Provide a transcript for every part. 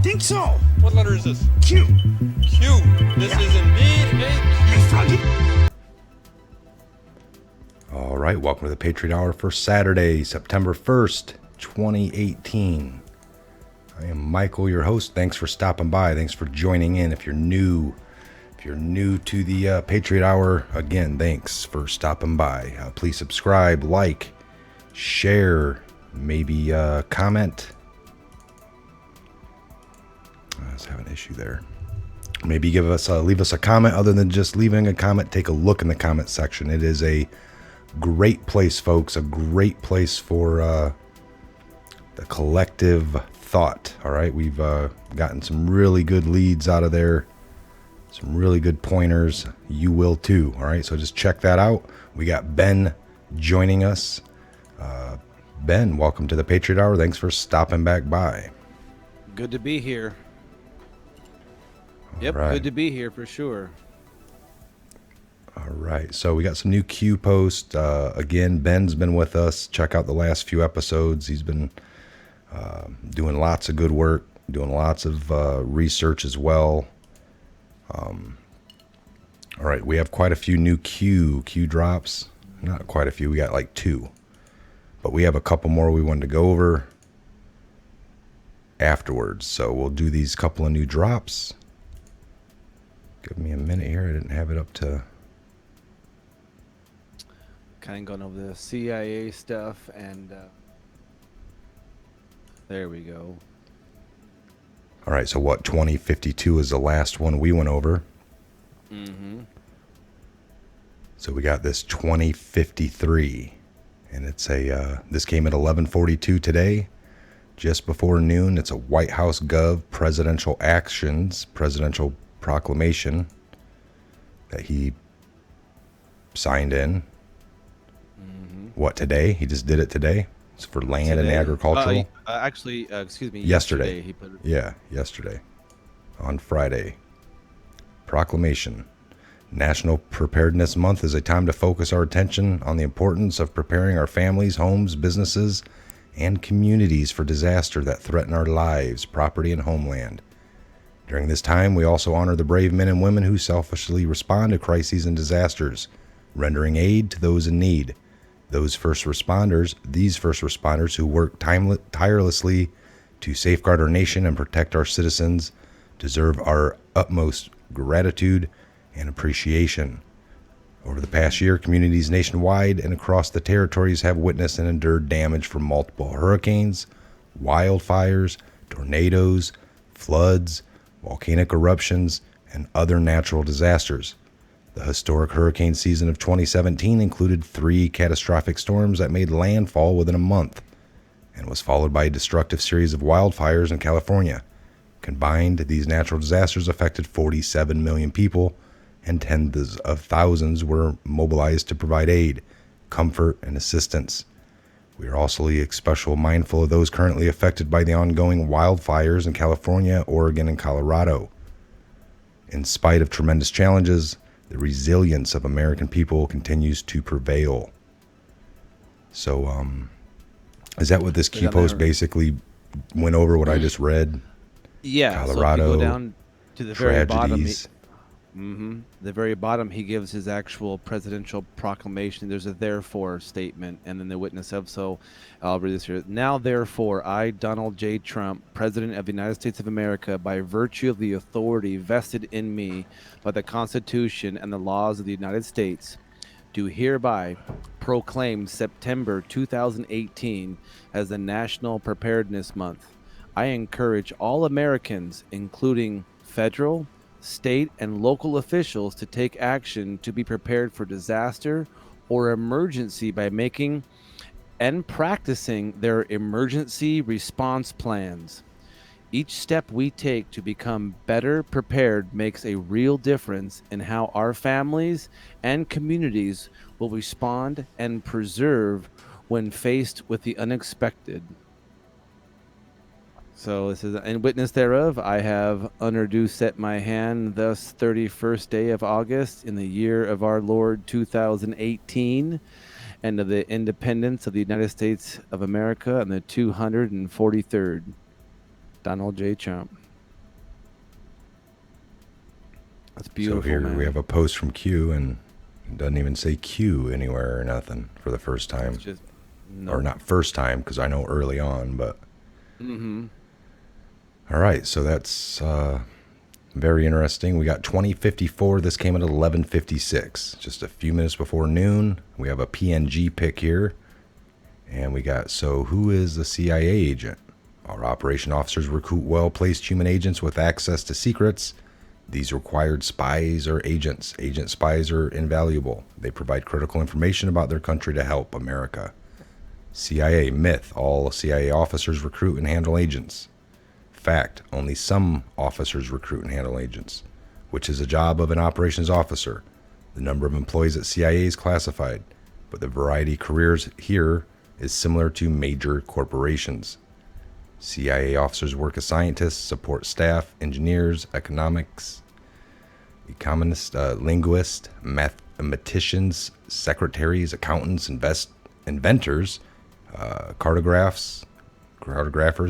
think so. What letter is this? Q. Q. This is indeed a Q. All right, welcome to the Patriot Hour for Saturday, September 1st, 2018. I am Michael, your host. Thanks for stopping by. Thanks for joining in. If you're new to the Patriot Hour, again, thanks for stopping by. Please subscribe, like, share, maybe comment. I was having an issue there. Maybe leave us a comment. Other than just leaving a comment, take a look in the comment section. It is a great place, folks. A great place for the collective thought. All right, we've gotten some really good leads out of there. Some really good pointers. You will too. All right, so just check that out. We got Ben joining us. Ben, welcome to the Patriot Hour. Thanks for stopping back by. Good to be here. Yep, right. Good to be here for sure. All right, so we got some new Q posts. Again, Ben's been with us. Check out the last few episodes. He's been doing lots of good work, doing lots of research as well. All right, we have quite a few new Q drops. Not quite a few, we got like 2. But we have a couple more we wanted to go over afterwards. So we'll do these couple of new drops. Give me a minute here. I didn't have it up to... Kind of going over the CIA stuff and there we go. All right, so what, 2052 is the last one we went over. Mm-hmm. So we got this 2053, and it's this came at 11:42 today, just before noon. It's a White House Gov presidential proclamation that he signed in. Mm-hmm. What, today? He just did it today? It's for land and agricultural? Excuse me. Yesterday. He put it. Yeah, yesterday. On Friday. Proclamation. National Preparedness Month is a time to focus our attention on the importance of preparing our families, homes, businesses, and communities for disaster that threaten our lives, property, and homeland. During this time, we also honor the brave men and women who selfishly respond to crises and disasters, rendering aid to those in need. These first responders who work tirelessly to safeguard our nation and protect our citizens deserve our utmost gratitude and appreciation. Over the past year, communities nationwide and across the territories have witnessed and endured damage from multiple hurricanes, wildfires, tornadoes, floods, volcanic eruptions, and other natural disasters. The historic hurricane season of 2017 included 3 catastrophic storms that made landfall within a month, and was followed by a destructive series of wildfires in California. Combined, these natural disasters affected 47 million people, and tens of thousands were mobilized to provide aid, comfort, and assistance. We are also especially mindful of those currently affected by the ongoing wildfires in California, Oregon, and Colorado. In spite of tremendous challenges, the resilience of American people continues to prevail. So, is that what this Q post basically went over, what I just read? Yeah, Colorado, so if you go down to the very bottom, tragedies. the very bottom, he gives his actual presidential proclamation. There's a therefore statement and then the witness of. So I'll read this here. Now, therefore, I, Donald J. Trump, President of the United States of America, by virtue of the authority vested in me by the Constitution and the laws of the United States, do hereby proclaim September 2018 as the National Preparedness Month. I encourage all Americans, including federal, state, and local officials, to take action to be prepared for disaster or emergency by making and practicing their emergency response plans. Each step we take to become better prepared makes a real difference in how our families and communities will respond and preserve when faced with the unexpected. So this is, in witness thereof, I have underdo set my hand, thus 31st day of August in the year of our Lord 2018, and of the independence of the United States of America and the 243rd. Donald J. Trump. That's beautiful. So here man. we have a post from Q, and it doesn't even say Q anywhere or nothing for the first time. It's just Or not first time, because I know early on, but. Mm-hmm. All right, so that's very interesting. We got 2054. This came at 11:56, just a few minutes before noon. We have a PNG pick here. And we got, so who is the CIA agent? Our operation officers recruit well-placed human agents with access to secrets. These required spies or agents. Agent spies are invaluable. They provide critical information about their country to help America. CIA myth. All CIA officers recruit and handle agents. Fact. Only some officers recruit and handle agents, which is a job of an operations officer. The number of employees at CIA is classified, but the variety of careers here is similar to major corporations. CIA officers work as scientists, support staff, engineers, economists, linguists, mathematicians, secretaries, accountants, inventors, cartographers,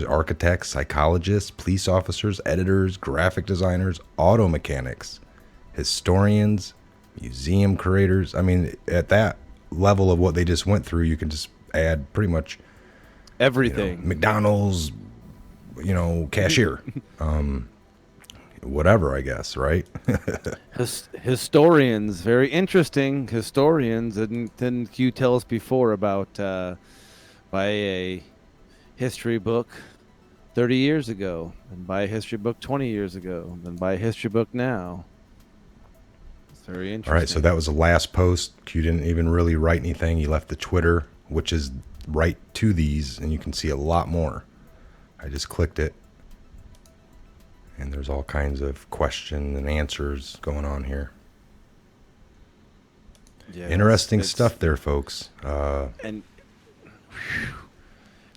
architects, psychologists, police officers, editors, graphic designers, auto mechanics, historians, museum curators. I mean, at that level of what they just went through, you can just add pretty much everything. McDonald's, cashier, whatever, I guess, right? Historians, very interesting historians. And then Q tell us before about buy a history book 30 years ago, and buy a history book 20 years ago, then buy a history book now. It's very interesting. All right, so that was the last post. Q didn't even really write anything. He left the Twitter, which is right to these, and you can see a lot more. I just clicked it, and there's all kinds of question and answers going on here. Yeah, interesting stuff there, folks. And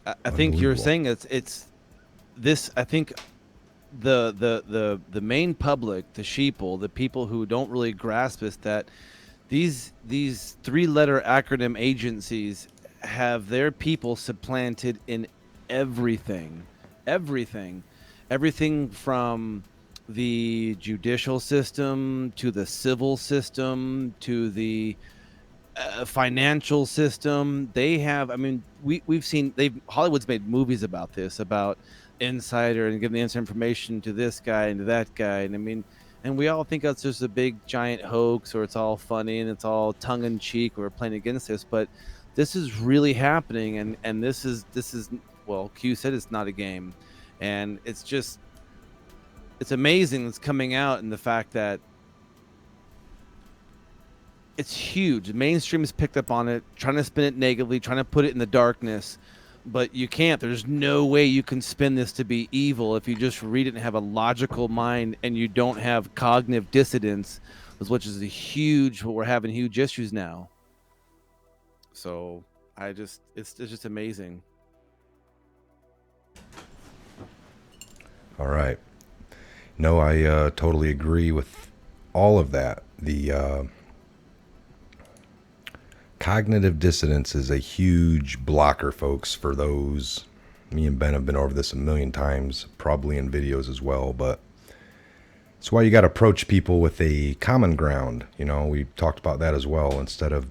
I think you're saying it's this. I think the main public, the sheeple, the people who don't really grasp this, that these 3-letter acronym agencies have their people supplanted in everything from the judicial system to the civil system to the financial system. They have, I mean, we've seen, Hollywood's made movies about this, about insider and giving the inside information to this guy and to that guy, and I mean, and we all think that's just a big giant hoax, or it's all funny and it's all tongue-in-cheek, or we're playing against this, but this is really happening, and this is well, Q said it's not a game, and it's amazing that's coming out, and the fact that it's huge. The mainstream has picked up on it, trying to spin it negatively, trying to put it in the darkness, but you can't. There's no way you can spin this to be evil if you just read it and have a logical mind, and you don't have cognitive dissonance, which is we're having huge issues now. So it's just amazing. All right. No, I totally agree with all of that. The cognitive dissonance is a huge blocker, folks, for those. Me and Ben have been over this a million times, probably in videos as well, but it's why you got to approach people with a common ground. We talked about that as well, instead of,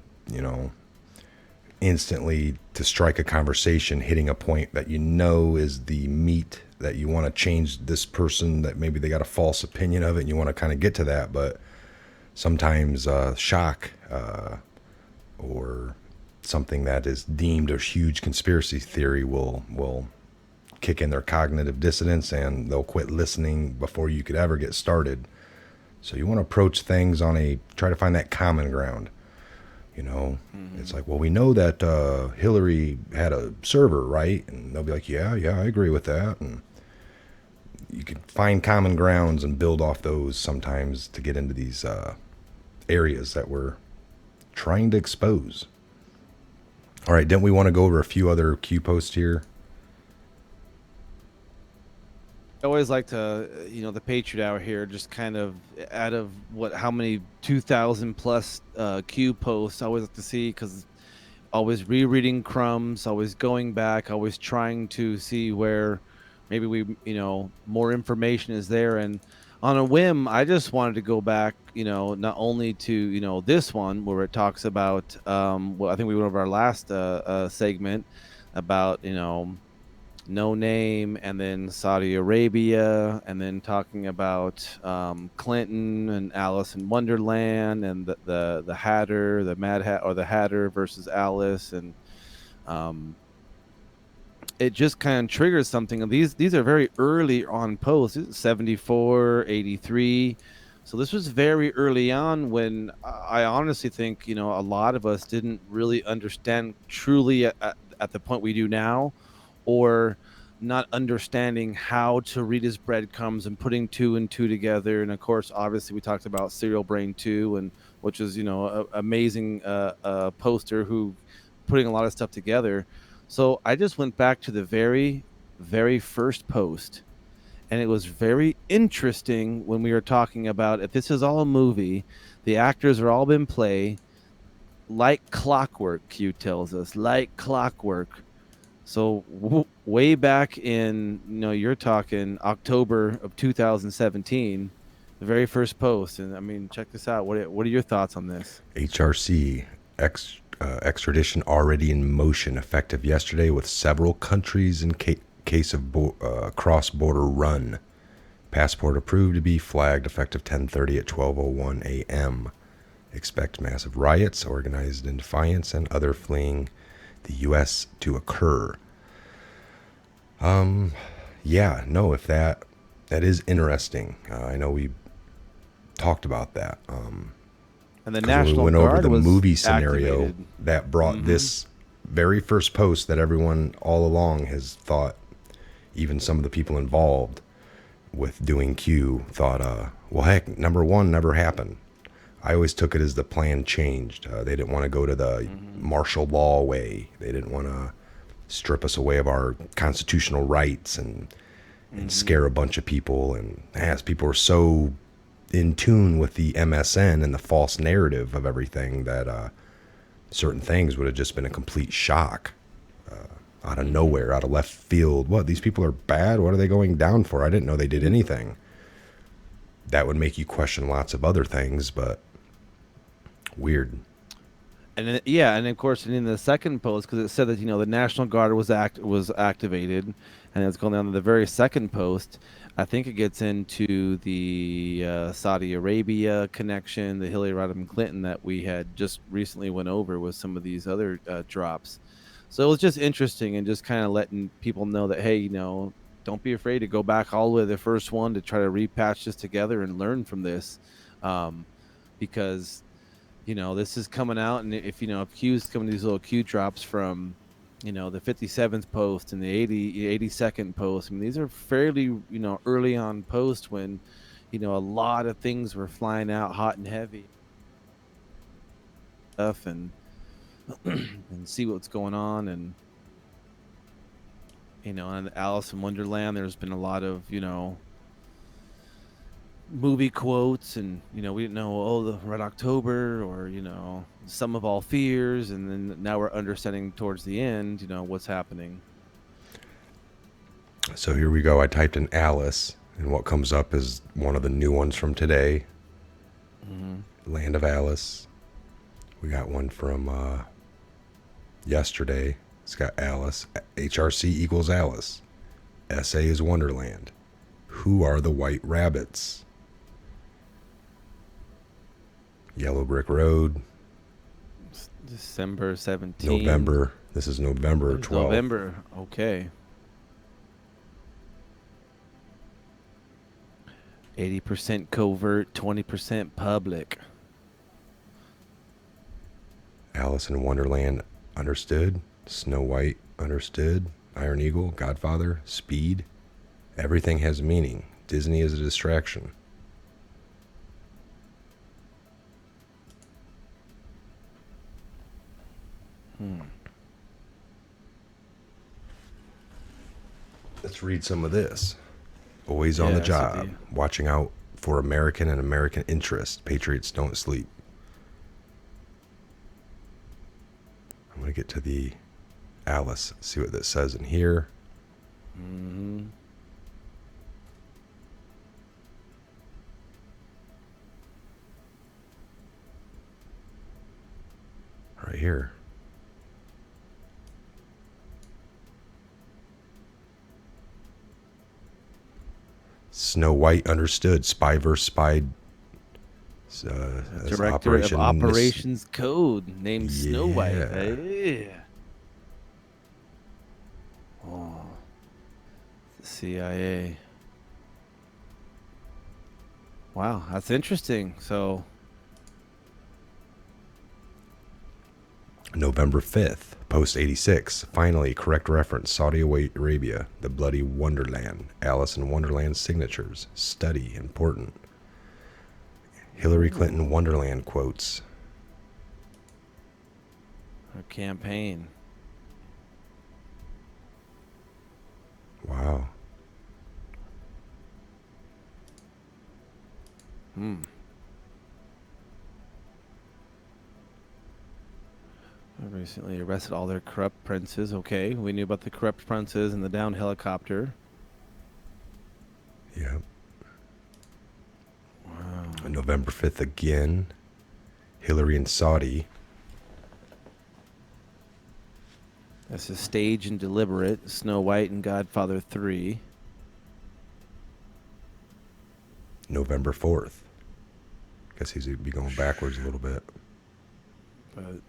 instantly to strike a conversation, hitting a point that is the meat that you want to change this person, that maybe they got a false opinion of it and you want to kind of get to that. But sometimes shock or something that is deemed a huge conspiracy theory will kick in their cognitive dissonance, and they'll quit listening before you could ever get started. So you want to approach things try to find that common ground. It's like, well, we know that Hillary had a server, right? And they'll be like, yeah, I agree with that. And you can find common grounds and build off those sometimes to get into these areas that we're trying to expose. All right, didn't we want to go over a few other Q posts here? I always like to, the Patriot Hour here, just kind of out of how many 2,000 plus Q posts I always like to see, because always rereading crumbs, always going back, always trying to see where maybe more information is there. And on a whim, I just wanted to go back, not only to, this one where it talks about, well, I think we went over our last segment about, No Name, and then Saudi Arabia, and then talking about Clinton and Alice in Wonderland, and the Hatter, the Mad Hat, or the Hatter versus Alice, and um, it just kind of triggers something. And these are very early on posts. This is 74, 83. So this was very early on when I honestly think, a lot of us didn't really understand truly at the point we do now, or not understanding how to read his breadcrumbs and putting two and two together. And of course, obviously, we talked about Serial Brain 2, and which is, a amazing poster who putting a lot of stuff together. So I just went back to the very, very first post, and it was very interesting when we were talking about if this is all a movie, the actors are all in play like clockwork. Q tells us like clockwork. So way back in, you're talking October of 2017, the very first post. And I mean, check this out. What are your thoughts on this? HRC extradition already in motion, effective yesterday, with several countries in case of cross-border run. Passport approved to be flagged effective 10:30 at 12:01 a.m. Expect massive riots organized in defiance and other fleeing the U.S. to occur. Yeah, no, if that is interesting. I know we talked about that. And the When National we went Guard over the was movie scenario activated. that brought this very first post that everyone all along has thought, even some of the people involved with doing Q thought, well, heck, number one never happened. I always took it as the plan changed. They didn't want to go to the martial law way. They didn't want to strip us away of our constitutional rights and scare a bunch of people. And as people were so in tune with the MSN and the false narrative of everything that certain things would have just been a complete shock out of nowhere, out of left field. What, these people are bad? What are they going down for? I didn't know they did anything. That would make you question lots of other things, but weird. And then, yeah, and of course, in the second post, because it said that the National Guard was activated, and it's going down to the very second post. I think it gets into the Saudi Arabia connection, the Hillary Rodham Clinton that we had just recently went over with some of these other drops. So it was just interesting and just kind of letting people know that, hey, don't be afraid to go back all the way to the first one to try to repatch this together and learn from this, because this is coming out, and if Q's coming to these little Q drops from the 57th post and the 82nd post. I mean, these are fairly early on posts when a lot of things were flying out hot and heavy stuff, and and see what's going on. And on Alice in Wonderland, there's been a lot of movie quotes, and we didn't know, the Red October, or Sum of All Fears, and then now we're understanding towards the end what's happening. So here we go. I typed in Alice, and what comes up is one of the new ones from today. Land of Alice. We got one from yesterday. It's got Alice. HRC equals Alice. SA is Wonderland. Who are the White Rabbits? Yellow Brick Road. December 17th. November. This is November 12th. November. Okay. 80% covert, 20% public. Alice in Wonderland, understood. Snow White, understood. Iron Eagle, Godfather, Speed. Everything has meaning. Disney is a distraction. Let's read some of this. Always on the job, watching out for American and American interest. Patriots don't sleep. I'm going to get to the Alice, see what this says in here. Right here. Snow White understood. Spy versus spy. As Director of Operation Operations Code named Snow White. Yeah. Yeah. Oh, the CIA. Wow, that's interesting. So, November 5th, post 86. Finally, correct reference. Saudi Arabia, the bloody wonderland. Alice in Wonderland signatures. Study important. Hillary Clinton Wonderland quotes. her campaign. Wow. Recently arrested all their corrupt princes. Okay, we knew about the corrupt princes and the down helicopter. Yep. Wow. November 5th again. Hillary and Saudi. This is Stage and Deliberate. Snow White and Godfather 3. November 4th. Guess he's be going backwards a little bit. But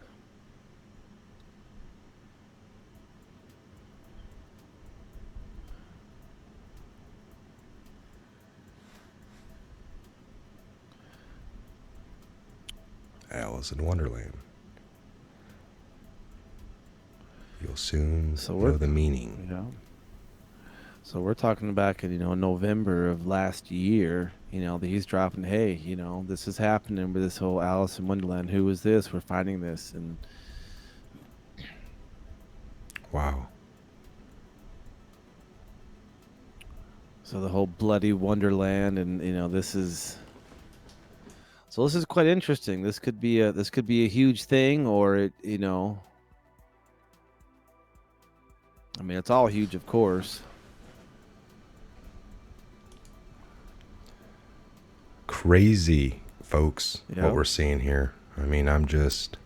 Alice in Wonderland. You'll soon So know the meaning. yeah. So we're talking back in, November of last year, that he's dropping, hey, this is happening with this whole Alice in Wonderland. Who is this? We're finding this. And Wow. so the whole bloody Wonderland, and this is quite interesting. This could be a huge thing, or it, I mean, it's all huge, of course. Crazy, folks, Yeah. what we're seeing here. I mean, I'm just...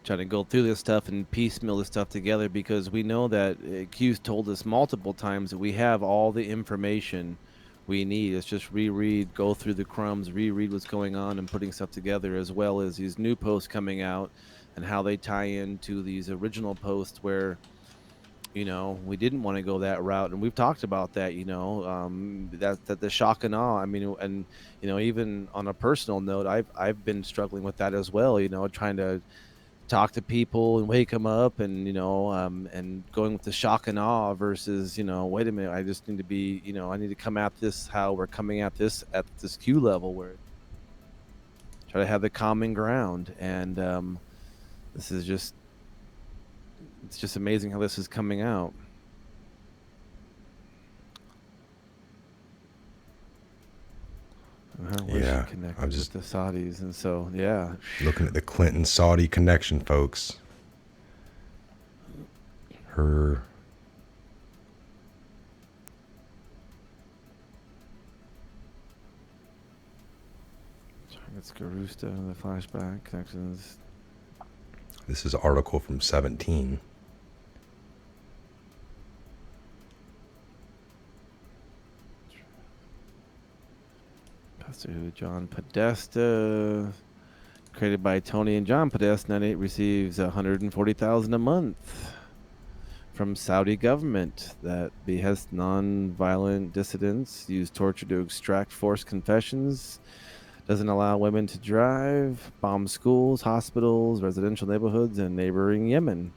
Trying to go through this stuff and piecemeal this stuff together, because we know that Q's told us multiple times that we have all the information we need. It's just reread, go through the crumbs, reread what's going on, and putting stuff together, as well as these new posts coming out and how they tie into these original posts where we didn't want to go that route. And we've talked about that, that the shock and awe. I mean, and even on a personal note, I've been struggling with that as well, trying to talk to people and wake them up, and and going with the shock and awe versus wait a minute, I just need to be, I need to come at this how we're coming at this Q level, where try to have the common ground. And this is just, it's just amazing how this is coming out. Yeah, I'm just with the Saudis, and so yeah, looking at the Clinton Saudi connection, folks. Her it's Garusta, the flashback connections. This is an article from 17. Pastor who? John Podesta, created by Tony and John Podesta. 98 receives $140,000 a month from Saudi government that behests non-violent dissidents, use torture to extract forced confessions, doesn't allow women to drive, bomb schools, hospitals, residential neighborhoods in neighboring Yemen.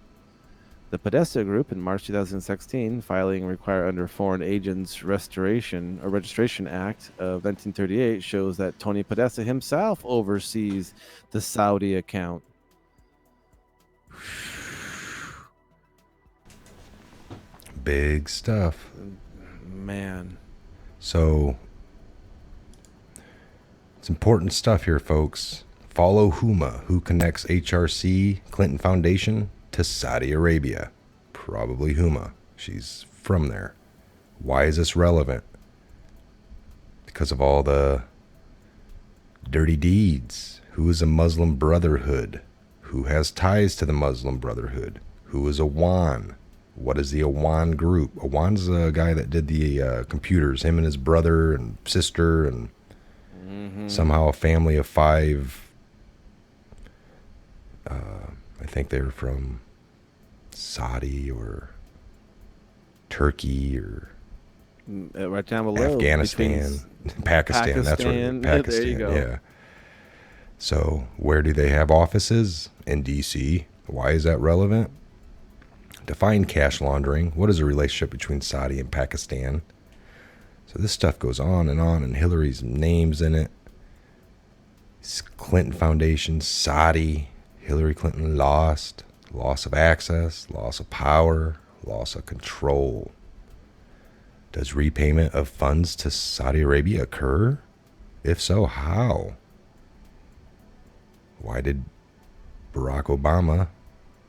The Podesta Group in March 2016, filing required under Foreign Agents Registration Act of 1938, shows that Tony Podesta himself oversees the Saudi account. Big stuff. Man. So, it's important stuff here, folks. Follow Huma, who connects HRC Clinton Foundation to Saudi Arabia. Probably Huma. She's from there. Why is this relevant? Because of all the Dirty deeds. Who is a Muslim Brotherhood? Who has ties to the Muslim Brotherhood? Who is Awan? What is the Awan group? Awan's a guy that did the computers, him and his brother and sister, and somehow a family of 5. I think they're from Saudi or Turkey or right down below. Afghanistan, Pakistan. That's right. Pakistan. There you go. Yeah. So where do they have offices? In D.C. Why is that relevant? Define cash laundering. What is the relationship between Saudi and Pakistan? So this stuff goes on, and Hillary's name's in it. Clinton Foundation, Saudi, Hillary Clinton lost, loss of access, loss of power, loss of control. Does repayment of funds to Saudi Arabia occur? If so, how? Why did Barack Obama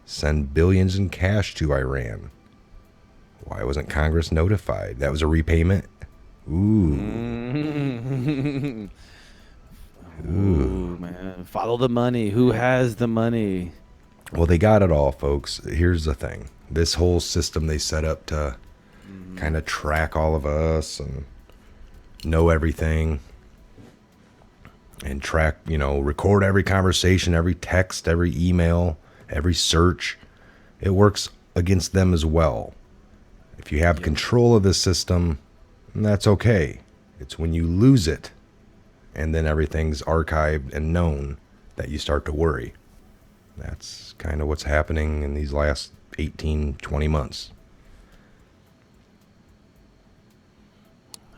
send billions in cash to Iran? Why wasn't Congress notified? That was a repayment? Ooh, man. Follow the money. Who has the money? Well, they got it all, folks. Here's the thing. This whole system they set up to kind of track all of us and know everything and track, record every conversation, every text, every email, every search. It works against them as well. If you have control of the system, that's okay. It's when you lose it and then everything's archived and known that you start to worry. That's kind of what's happening in these last 18, 20 months.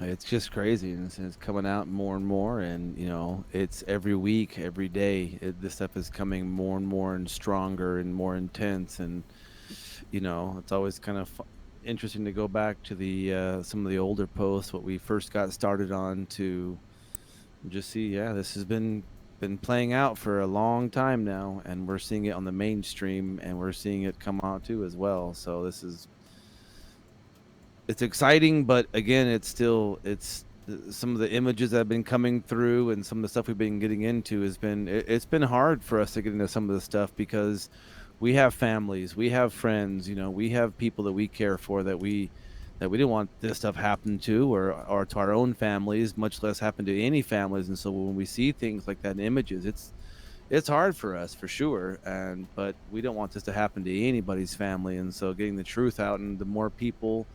It's just crazy, and it's coming out more and more, and it's every week, every day. This stuff is coming more and more and stronger and more intense, and it's always kind of interesting to go back to the some of the older posts, what we first got started on, to just see, this has been playing out for a long time now, and we're seeing it on the mainstream, and we're seeing it come out too as well. So it's exciting, but again, it's some of the images that have been coming through and some of the stuff we've been getting into it's been hard for us to get into some of the stuff, because we have families, we have friends, we have people that we care for, that we didn't want this stuff happen to, or to our own families, much less happen to any families. And so when we see things like that in images, it's hard for us, for sure. But we don't want this to happen to anybody's family. And so getting the truth out, and the more people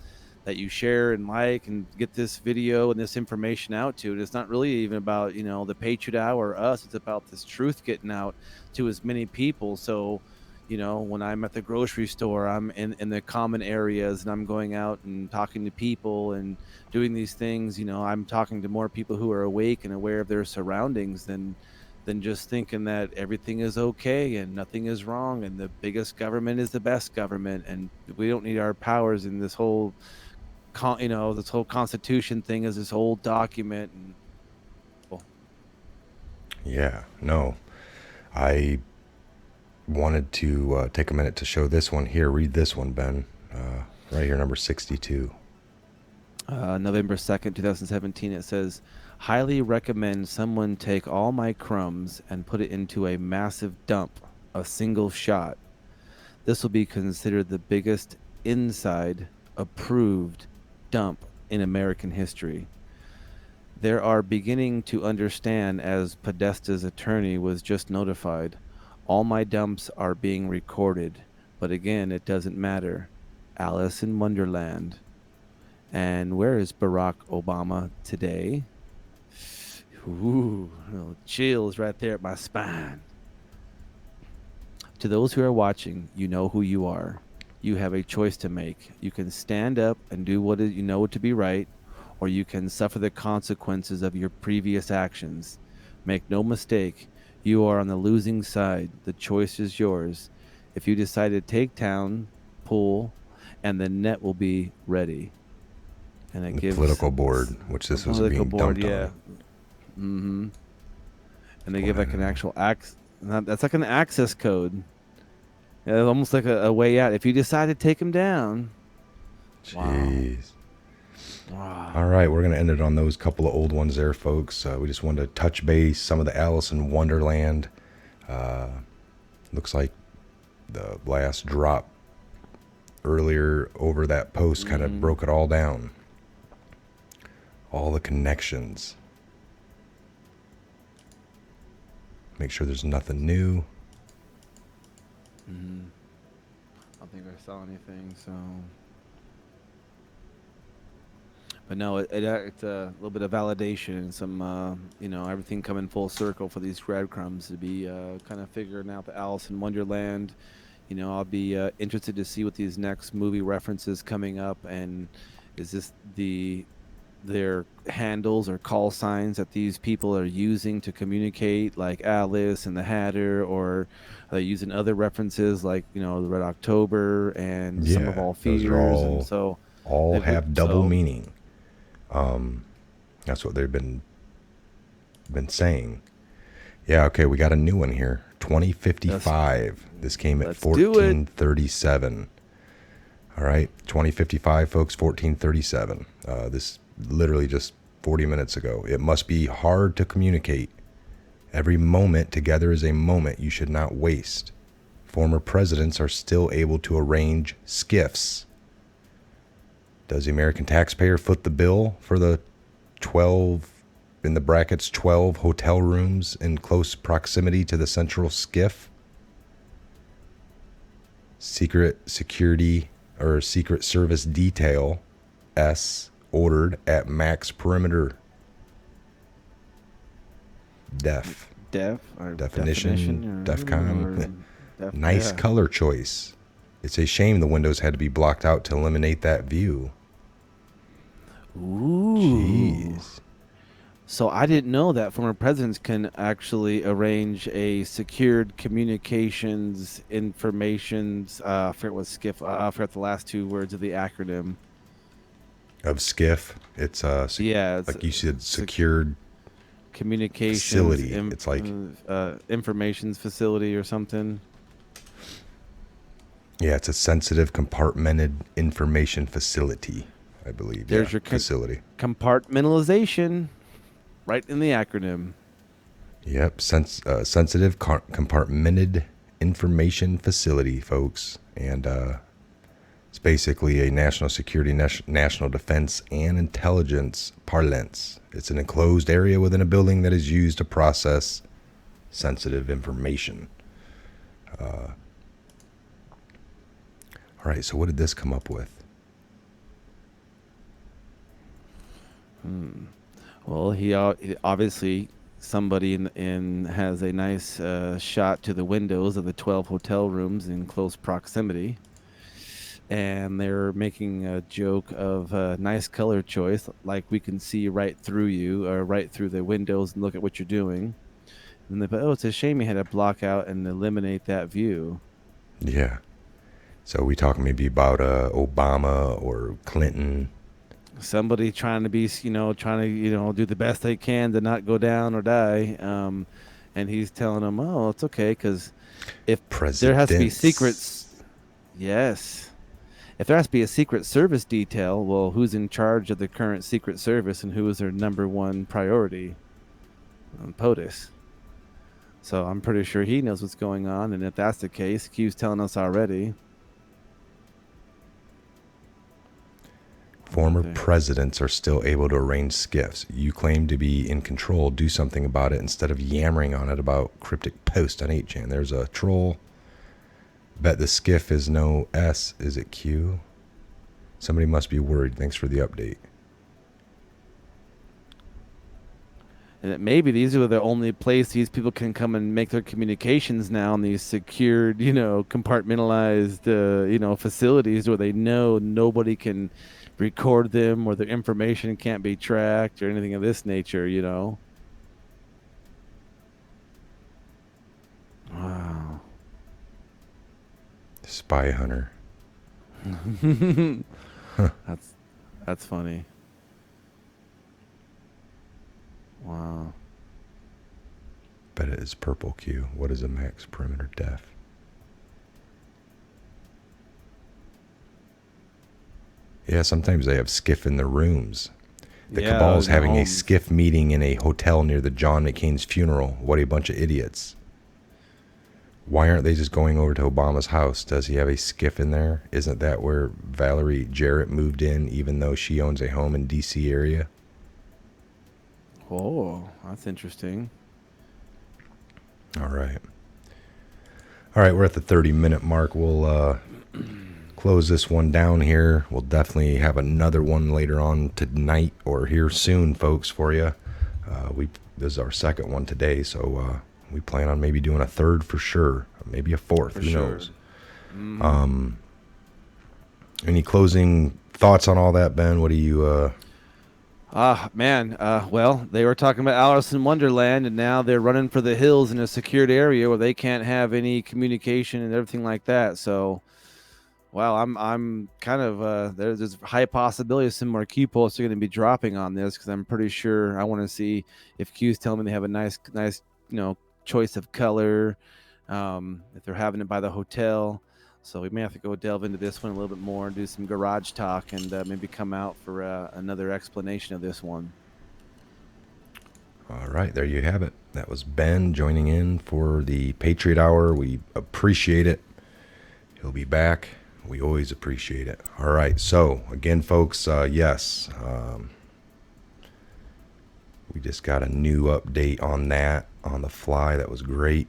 that you share and like and get this video and this information out to, and it's not really even about the Patriot Hour or us, it's about this truth getting out to as many people. So when I'm at the grocery store, I'm in the common areas, and I'm going out and talking to people and doing these things, I'm talking to more people who are awake and aware of their surroundings than just thinking that everything is okay and nothing is wrong and the biggest government is the best government, and we don't need our powers in this whole this whole Constitution thing is this old document. And Yeah, no. I wanted to take a minute to show this one here. Read this one, Ben. Right here, number 62. November 2nd, 2017, it says, highly recommend someone take all my crumbs and put it into a massive dump, a single shot. This will be considered the biggest inside approved dump in American history. There are beginning to understand, as Podesta's attorney was just notified. All my dumps are being recorded, but again, it doesn't matter. Alice in Wonderland. And where is Barack Obama today? Ooh, chills right there at my spine. To those who are watching, you know who you are. You have a choice to make. You can stand up and do what you know to be right, or you can suffer the consequences of your previous actions. Make no mistake, you are on the losing side. The choice is yours. If you decide to take down, pull, and the net will be ready. And it gives political board, which this was being dumped on. Mm-hmm. And they give like an actual that's like an access code. Yeah, it's almost like a way out. If you decide to take him down. Jeez. Wow. All right, we're going to end it on those couple of old ones there, folks. We just wanted to touch base. Some of the Alice in Wonderland. Looks like the last drop earlier over that post kind of broke it all down. All the connections. Make sure there's nothing new. I don't think I saw anything, so. But no, it's a little bit of validation and some, everything coming full circle for these breadcrumbs to be kind of figuring out the Alice in Wonderland. I'll be interested to see what these next movie references coming up, and is this their handles or call signs that these people are using to communicate, like Alice and the Hatter, or are they using other references like the Red October and Some of All those Fears, are all, and so all have double so- meaning. That's what they've been saying. Yeah, okay, we got a new one here. 2055. This came at Let's do it. 1437. All right, 2055, folks, 1437. This literally just 40 minutes ago. It must be hard to communicate. Every moment together is a moment you should not waste. Former presidents are still able to arrange SCIFs. Does the American taxpayer foot the bill for the 12, in the brackets, 12 hotel rooms in close proximity to the central SCIF? Secret Security or Secret Service Detail S ordered at max perimeter. Definition, DEFCON. Nice color choice. It's a shame the windows had to be blocked out to eliminate that view. Ooh. Jeez. So I didn't know that former presidents can actually arrange a secured communications informations. I forget what SCIF. I forgot the last two words of the acronym. Of SCIF, it's It's like you said, secured communications facility. It's like informations facility or something. yeah, it's a sensitive compartmented information facility, I believe. There's your facility. Compartmentalization, right in the acronym. Yep, sensitive compartmented information facility, folks, and it's basically a national security, national defense, and intelligence parlance. It's an enclosed area within a building that is used to process sensitive information. All right, so what did this come up with? Well, he obviously somebody in has a nice shot to the windows of the 12 hotel rooms in close proximity, and they're making a joke of a nice color choice, like we can see right through you or right through the windows and look at what you're doing. And they put, it's a shame you had to block out and eliminate that view. Yeah. So we talking maybe about Obama or Clinton. Somebody trying to be, do the best they can to not go down or die. And he's telling them, oh, it's okay, because if there has to be secrets. Yes. If there has to be a Secret Service detail, well, who's in charge of the current Secret Service and who is their number one priority? POTUS. So I'm pretty sure he knows what's going on. And if that's the case, Q's telling us already. Former presidents are still able to arrange SCIFs. You claim to be in control. Do something about it instead of yammering on it about cryptic post on 8chan. There's a troll. Bet the SCIF is no S. Is it Q? Somebody must be worried. Thanks for the update. And maybe these are the only place these people can come and make their communications now in these secured, compartmentalized, facilities where they know nobody can record them or their information can't be tracked or anything of this nature, Wow. Spy hunter. That's funny. Wow. Bet it is purple Q. What is a max perimeter def? Yeah, sometimes they have SCIF in their rooms. The Yeah, cabal's in their having a homes. SCIF meeting in a hotel near the John McCain's funeral. What a bunch of idiots. Why aren't they just going over to Obama's house? Does he have a SCIF in there? Isn't that where Valerie Jarrett moved in, even though she owns a home in D.C. area? Oh, that's interesting. All right. All right, we're at the 30-minute mark. We'll close this one down here. We'll definitely have another one later on tonight or here soon, folks, for you. This is our second one today, so we plan on maybe doing a third for sure, maybe a fourth. Who knows? Any closing thoughts on all that, Ben? What do you? Man. Well, they were talking about Alice in Wonderland, and now they're running for the hills in a secured area where they can't have any communication and everything like that. So, wow, I'm kind of there's a high possibility some more Q posts are going to be dropping on this because I'm pretty sure I want to see if Q's telling me they have a nice choice of color, if they're having it by the hotel. So we may have to go delve into this one a little bit more and do some garage talk and maybe come out for another explanation of this one. All right, there you have it. That was Ben joining in for the Patriot Hour. We appreciate it. He'll be back. We always appreciate it. All right, so again, folks, yes, we just got a new update on that on the fly. That was great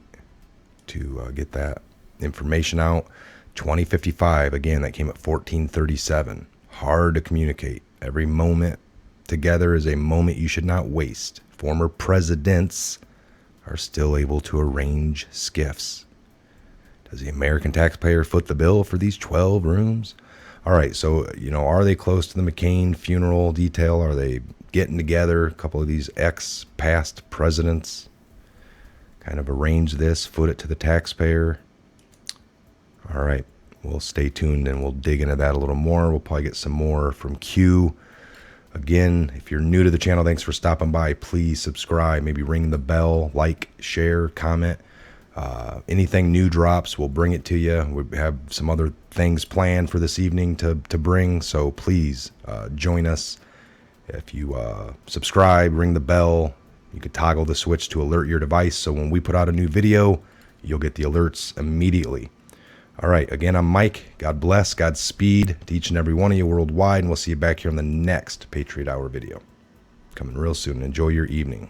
to get that information out. 2055, again, that came at 1437. Hard to communicate. Every moment together is a moment you should not waste. Former presidents are still able to arrange SCIFs. Does the American taxpayer foot the bill for these 12 rooms? All right, so, are they close to the McCain funeral detail? Are they getting together? A couple of these ex-past presidents kind of arrange this, foot it to the taxpayer. All right, we'll stay tuned and we'll dig into that a little more. We'll probably get some more from Q. Again, if you're new to the channel, thanks for stopping by. Please subscribe, maybe ring the bell, like, share, comment. Anything new drops, we'll bring it to you. We have some other things planned for this evening to bring, so please join us. If you subscribe, ring the bell, you can toggle the switch to alert your device, so when we put out a new video, you'll get the alerts immediately. All right, again, I'm Mike. God bless, Godspeed to each and every one of you worldwide, and we'll see you back here on the next Patriot Hour video. Coming real soon. Enjoy your evening.